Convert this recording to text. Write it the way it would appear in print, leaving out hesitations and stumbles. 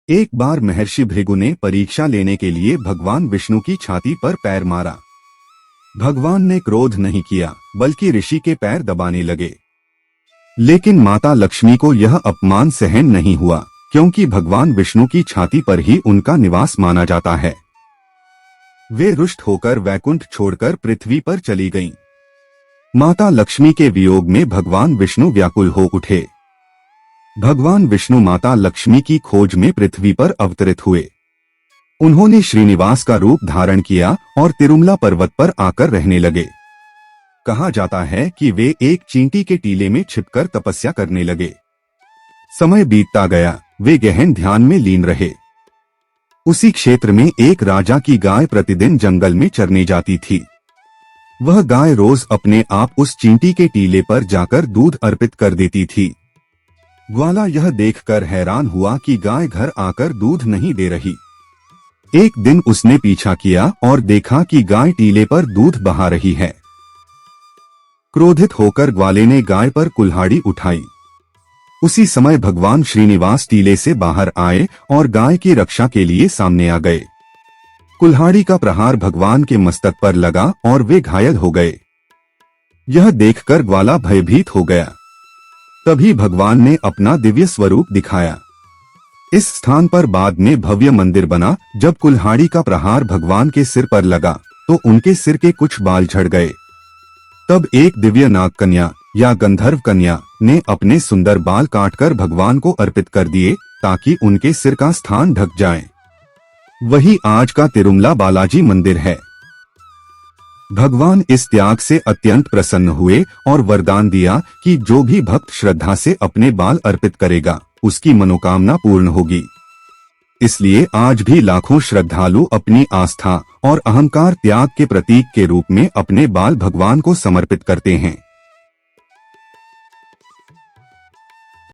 एक बार महर्षि भृगु ने परीक्षा लेने के लिए भगवान विष्णु की छाती पर पैर मारा। भगवान ने क्रोध नहीं किया, बल्कि ऋषि के पैर दबाने लगे। लेकिन माता लक्ष्मी को यह अपमान सहन नहीं हुआ, क्योंकि भगवान विष्णु की छाती पर ही उनका निवास माना जाता है। वे रुष्ट होकर वैकुंठ छोड़कर पृथ्वी पर चली गईं। माता लक्ष्मी के वियोग में भगवान विष्णु व्याकुल हो उठे। भगवान विष्णु माता लक्ष्मी की खोज में पृथ्वी पर अवतरित हुए। उन्होंने श्रीनिवास का रूप धारण किया और तिरुमला पर्वत पर आकर रहने लगे। कहा जाता है कि वे एक चींटी के टीले में छिपकर तपस्या करने लगे। समय बीतता गया, वे गहन ध्यान में लीन रहे। उसी क्षेत्र में एक राजा की गाय प्रतिदिन जंगल में चरने जाती थी। वह गाय रोज अपने आप उस चींटी के टीले पर जाकर दूध अर्पित कर देती थी। ग्वाला यह देखकर हैरान हुआ कि गाय घर आकर दूध नहीं दे रही। एक दिन उसने पीछा किया और देखा कि गाय टीले पर दूध बहा रही है। क्रोधित होकर ग्वाले ने गाय पर कुल्हाड़ी उठाई। उसी समय भगवान श्रीनिवास टीले से बाहर आए और गाय की रक्षा के लिए सामने आ गए। कुल्हाड़ी का प्रहार भगवान के मस्तक पर लगा और वे घायल हो गए। यह देखकर ग्वाला भयभीत हो गया। तभी भगवान ने अपना दिव्य स्वरूप दिखाया। इस स्थान पर बाद में भव्य मंदिर बना। जब कुल्हाड़ी का प्रहार भगवान के सिर पर लगा तो उनके सिर के कुछ बाल झड़ गए। तब एक दिव्य नाग कन्या या गंधर्व कन्या ने अपने सुंदर बाल काटकर भगवान को अर्पित कर दिए, ताकि उनके सिर का स्थान ढक जाए। वही आज का तिरुमला बालाजी मंदिर है। भगवान इस त्याग से अत्यंत प्रसन्न हुए और वरदान दिया कि जो भी भक्त श्रद्धा से अपने बाल अर्पित करेगा, उसकी मनोकामना पूर्ण होगी। इसलिए आज भी लाखों श्रद्धालु अपनी आस्था और अहंकार त्याग के प्रतीक के रूप में अपने बाल भगवान को समर्पित करते हैं।